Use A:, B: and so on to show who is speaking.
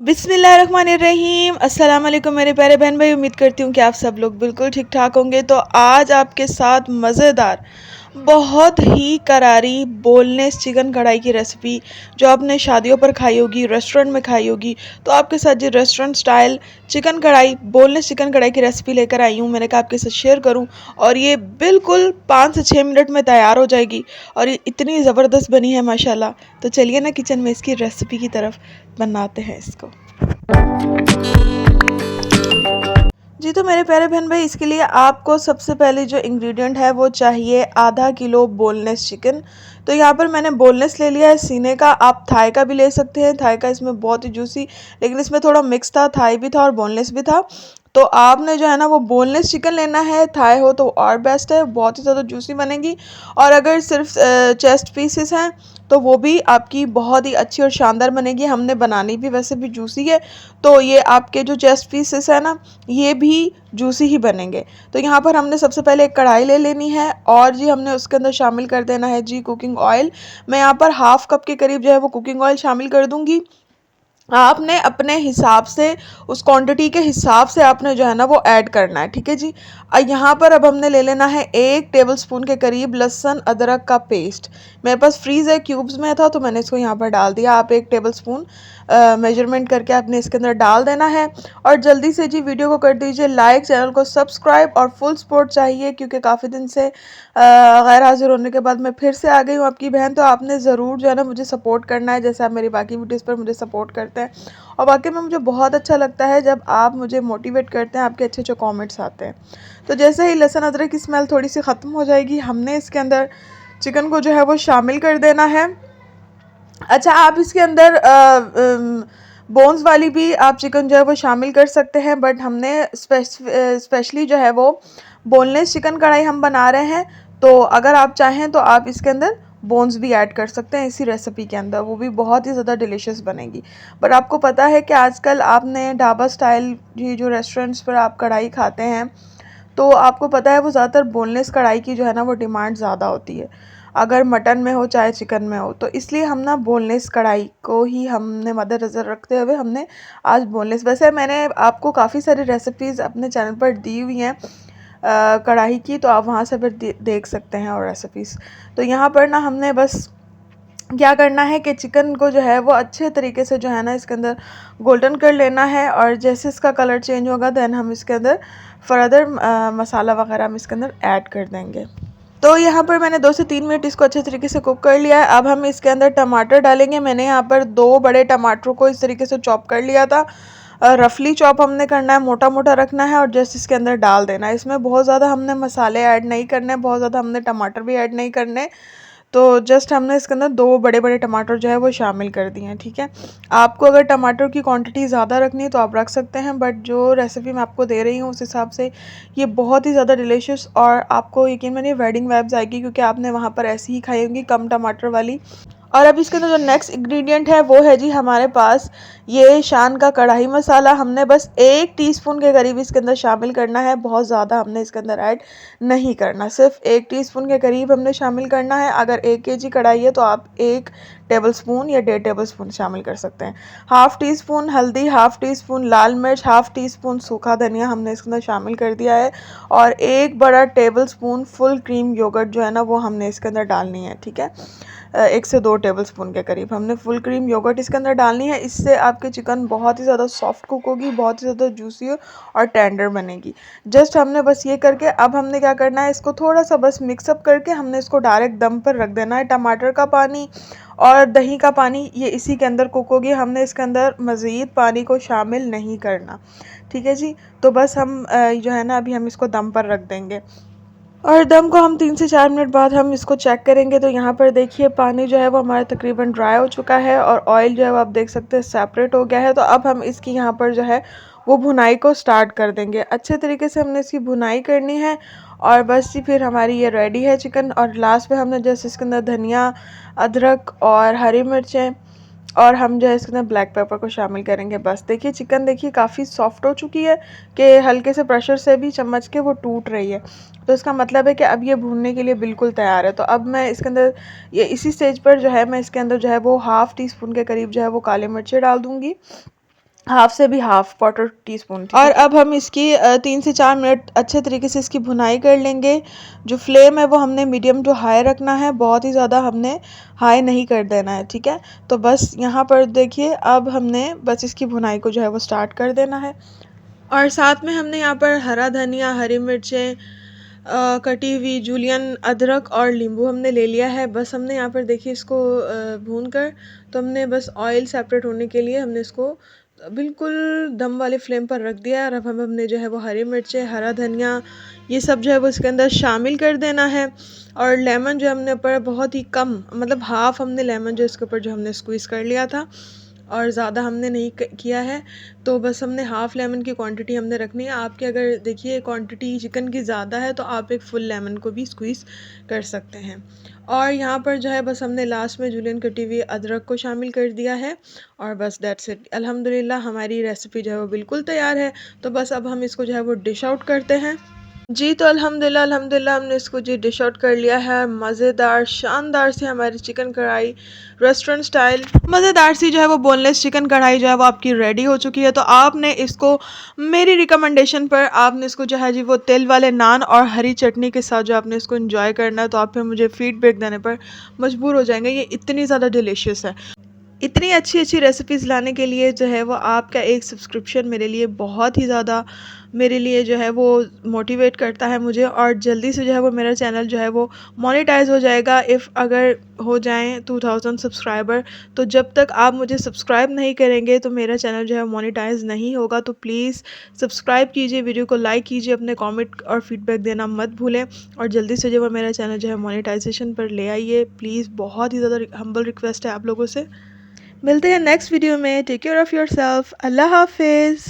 A: बिस्मिल्लाहिर्रहमानिर्रहीम अस्सलाम वालेकुम मेरे प्यारे बहन भाई। उम्मीद करती हूँ कि आप सब लोग बिल्कुल ठीक ठाक होंगे। तो आज आपके साथ मज़ेदार बहुत ही करारी बोनलेस चिकन कढ़ाई की रेसिपी जो आपने शादियों पर खाई होगी, रेस्टोरेंट में खाई होगी, तो आपके साथ जो रेस्टोरेंट स्टाइल चिकन कढ़ाई बोनलेस चिकन कढ़ाई की रेसिपी लेकर आई हूँ। मैंने कहा आपके साथ शेयर करूँ और ये बिल्कुल 5 से 6 मिनट में तैयार हो जाएगी और ये इतनी ज़बरदस्त बनी है माशाल्लाह। तो चलिए ना किचन में इसकी रेसिपी की तरफ बनाते हैं इसको। जी तो मेरे प्यारे बहन भाई, इसके लिए आपको सबसे पहले जो इंग्रेडिएंट है वो चाहिए आधा किलो बोनलेस चिकन। तो यहाँ पर मैंने बोनलेस ले लिया है सीने का, आप थाई का भी ले सकते हैं। थाई का इसमें बहुत ही जूसी, लेकिन इसमें थोड़ा मिक्स था, थाई भी था और बोनलेस भी था। तो आपने जो है ना वो बोनलेस चिकन लेना है, थाई हो तो और बेस्ट है, बहुत ही ज़्यादा जूसी बनेगी। और अगर सिर्फ चेस्ट पीसेस हैं तो वो भी आपकी बहुत ही अच्छी और शानदार बनेगी। हमने बनानी भी वैसे भी जूसी है, तो ये आपके जो चेस्ट पीसेस है ना ये भी जूसी ही बनेंगे। तो यहाँ पर हमने सबसे पहले एक कढ़ाई ले लेनी है और जी हमने उसके अंदर शामिल कर देना है जी कुकिंग ऑयल। मैं यहाँ पर हाफ कप के करीब जो है वो कुकिंग ऑयल शामिल कर दूंगी। आपने अपने हिसाब से, उस क्वांटिटी के हिसाब से आपने जो है ना वो ऐड करना है, ठीक है जी। यहाँ पर अब हमने ले लेना है 1 टेबलस्पून के करीब लहसुन अदरक का पेस्ट। मेरे पास फ्रीज है, क्यूब्स में था तो मैंने इसको यहाँ पर डाल दिया। आप 1 टेबलस्पून मेजरमेंट करके आपने इसके अंदर डाल देना है। और जल्दी से जी वीडियो को कर दीजिए लाइक, चैनल को सब्सक्राइब और फुल सपोर्ट चाहिए, क्योंकि काफ़ी दिन से गैर हाजिर होने के बाद मैं फिर से आ गई हूँ आपकी बहन। तो आपने ज़रूर जो है ना मुझे सपोर्ट करना है, जैसे आप मेरी बाकी वीडियोज़ पर मुझे सपोर्ट करते हैं। और वाकई में मुझे बहुत अच्छा लगता है जब आप मुझे मोटिवेट करते हैं, आपके अच्छे अच्छे कमेंट्स आते हैं। तो जैसे ही लहसुन अदरक की स्मेल थोड़ी सी ख़त्म हो जाएगी, हमने इसके अंदर चिकन को जो है वो शामिल कर देना है। अच्छा, आप इसके अंदर बोन्स वाली भी आप चिकन जो है वो शामिल कर सकते हैं, बट हमने स्पेशली जो है वो बोनलेस चिकन कढ़ाई हम बना रहे हैं। तो अगर आप चाहें तो आप इसके अंदर बोन्स भी ऐड कर सकते हैं इसी रेसिपी के अंदर, वो भी बहुत ही ज़्यादा डिलीशियस बनेगी। बट आपको पता है कि आजकल आपने ढाबा स्टाइल ये जो रेस्टोरेंट्स पर आप कढ़ाई खाते हैं, तो आपको पता है वो ज़्यादातर बोनलेस कढ़ाई की जो है ना वो डिमांड ज़्यादा होती है, अगर मटन में हो चाहे चिकन में हो। तो इसलिए हम ना बोनलेस कढ़ाई को ही हमने मद्देनज़र रखते हुए हमने आज बोनलेस, वैसे मैंने आपको काफ़ी सारी रेसिपीज़ अपने चैनल पर दी हुई हैं कढ़ाई की, तो आप वहाँ से फिर देख सकते हैं और रेसिपीज़। तो यहाँ पर ना हमने बस क्या करना है कि चिकन को जो है वो अच्छे तरीके से जो है ना इसके अंदर गोल्डन कर लेना है, और जैसे इसका कलर चेंज होगा देन हम इसके अंदर फर्दर मसाला वगैरह हम इसके अंदर ऐड कर देंगे। तो यहाँ पर मैंने 2 से 3 मिनट इसको अच्छे तरीके से कुक कर लिया है। अब हम इसके अंदर टमाटर डालेंगे। मैंने यहाँ पर 2 बड़े टमाटरों को इस तरीके से चॉप कर लिया था। रफली चॉप हमने करना है, मोटा मोटा रखना है और जस्ट इसके अंदर डाल देना है। इसमें बहुत ज़्यादा हमने मसाले ऐड नहीं करने, बहुत ज़्यादा हमने टमाटर भी ऐड नहीं करने। तो जस्ट हमने इसके अंदर 2 बड़े बड़े टमाटर जो है वो शामिल कर दिए हैं, ठीक है। आपको अगर टमाटर की क्वांटिटी ज़्यादा रखनी है तो आप रख सकते हैं, बट जो रेसिपी मैं आपको दे रही हूँ उस हिसाब से ये बहुत ही ज़्यादा डिलीशियस और आपको यकीन मानिए वेडिंग वाइब्स आएगी, क्योंकि आपने वहाँ पर ऐसी ही खाई होंगी कम टमाटर वाली। और अब इसके अंदर जो नेक्स्ट इंग्रेडिएंट है वो है जी हमारे पास ये शान का कढ़ाई मसाला। हमने बस 1 टीस्पून के करीब इसके अंदर शामिल करना है, बहुत ज़्यादा हमने इसके अंदर ऐड नहीं करना, सिर्फ 1 टीस्पून के करीब हमने शामिल करना है। अगर 1 kg कढ़ाई है तो आप 1 टेबलस्पून या 1.5 टेबलस्पून शामिल कर सकते हैं। हाफ़ टी स्पून हल्दी, हाफ़ टी स्पून लाल मिर्च, हाफ़ टी स्पून सूखा धनिया हमने इसके अंदर शामिल कर दिया है। और 1 बड़ा टेबलस्पून फुल क्रीम योगर्ट जो है ना वो हमने इसके अंदर डालनी है, ठीक है। 1 से 2 टेबलस्पून के करीब हमने फुल क्रीम योगर्ट इसके अंदर डालनी है। इससे आपकी चिकन बहुत ही ज़्यादा सॉफ्ट कुक होगी, बहुत ही ज़्यादा जूसी और टेंडर बनेगी। जस्ट हमने बस ये करके अब हमने क्या करना है, इसको थोड़ा सा बस मिक्सअप करके हमने इसको डायरेक्ट दम पर रख देना है। टमाटर का पानी और दही का पानी ये इसी के अंदर कुक होगी, हमने इसके अंदर मज़ीद पानी को शामिल नहीं करना, ठीक है जी। तो बस हम जो है ना अभी हम इसको दम पर रख देंगे और दम को हम 3 से 4 मिनट बाद हम इसको चेक करेंगे। तो यहाँ पर देखिए पानी जो है वो हमारा तकरीबन ड्राई हो चुका है और ऑयल जो है वो आप देख सकते हैं सेपरेट हो गया है। तो अब हम इसकी यहाँ पर जो है वो भुनाई को स्टार्ट कर देंगे। अच्छे तरीके से हमने इसकी भुनाई करनी है और बस जी फिर हमारी ये रेडी है चिकन। और लास्ट में हमने जैसे इसके अंदर धनिया, अदरक और हरी मिर्चें और हम जो है इसके अंदर ब्लैक पेपर को शामिल करेंगे। बस देखिए चिकन देखिए काफ़ी सॉफ्ट हो चुकी है कि हल्के से प्रेशर से भी चम्मच के वो टूट रही है। तो इसका मतलब है कि अब ये भूनने के लिए बिल्कुल तैयार है। तो अब मैं इसके अंदर ये इसी स्टेज पर जो है मैं इसके अंदर जो है वो हाफ़ टी स्पून के करीब जो है वो काली मिर्चें डाल दूँगी। हाफ से भी हाफ क्वार्टर टी स्पून, ठीक है। और अब हम इसकी 3 से 4 मिनट अच्छे तरीके से इसकी भुनाई कर लेंगे। जो फ्लेम है वो हमने मीडियम टू हाई रखना है, बहुत ही ज़्यादा हमने हाई नहीं कर देना है, ठीक है। तो बस यहाँ पर देखिए अब हमने बस इसकी भुनाई को जो है वो स्टार्ट कर देना है। और साथ में हमने यहाँ पर हरा धनिया, हरी मिर्चें, कटी हुई जूलियन अदरक और नींबू हमने ले लिया है। बस हमने यहाँ पर देखिए इसको भून कर, तो हमने बस ऑयल सेपरेट होने के लिए हमने इसको बिल्कुल दम वाले फ्लेम पर रख दिया है। और अब हमने जो है वो हरी मिर्चें, हरा धनिया, ये सब जो है वो इसके अंदर शामिल कर देना है। और लेमन जो हमने ऊपर बहुत ही कम, मतलब हाफ हमने लेमन जो इसके ऊपर जो हमने स्क्वीज़ कर लिया था, और ज़्यादा हमने नहीं किया है। तो बस हमने हाफ़ लेमन की क्वांटिटी हमने रखनी है। आपके अगर देखिए क्वांटिटी चिकन की ज़्यादा है तो आप एक फुल लेमन को भी स्क्वीज़ कर सकते हैं। और यहाँ पर जो है बस हमने लास्ट में जूलियन कटी हुई अदरक को शामिल कर दिया है। और बस दैट्स इट, अल्हम्दुलिल्लाह हमारी रेसिपी जो है वो बिल्कुल तैयार है। तो बस अब हम इसको जो है वो डिश आउट करते हैं। जी, तो अल्हम्दुलिल्लाह अल्हम्दुलिल्लाह हमने इसको जी डिश आउट कर लिया है। मज़ेदार शानदार सी हमारी चिकन कढ़ाई, रेस्टोरेंट स्टाइल मज़ेदार सी जो है वो बोनलेस चिकन कढ़ाई जो है वो आपकी रेडी हो चुकी है। तो आपने इसको मेरी रिकमेंडेशन पर आपने इसको जो है जी वो तेल वाले नान और हरी चटनी के साथ जो आपने इसको एंजॉय करना है। तो आप फिर मुझे फीडबैक देने पर मजबूर हो जाएंगे, ये इतनी ज़्यादा डिलीशियस है। इतनी अच्छी अच्छी रेसिपीज़ लाने के लिए जो है वो आपका एक सब्सक्रिप्शन मेरे लिए बहुत ही ज़्यादा, मेरे लिए जो है वो मोटिवेट करता है मुझे। और जल्दी से जो है वो मेरा चैनल जो है वो मोनेटाइज हो जाएगा, इफ़ अगर हो जाएं 2000 सब्सक्राइबर। तो जब तक आप मुझे सब्सक्राइब नहीं करेंगे तो मेरा चैनल जो है मोनेटाइज नहीं होगा। तो प्लीज़ सब्सक्राइब कीजिए, वीडियो को लाइक कीजिए, अपने कमेंट और फीडबैक देना मत भूलें। और जल्दी से जो है मेरा चैनल जो है मोनेटाइजेशन पर ले आइए प्लीज़, बहुत ही ज़्यादा हम्बल रिक्वेस्ट है आप लोगों से। मिलते हैं नेक्स्ट वीडियो में। Take care of yourself. अल्लाह हाफिज़।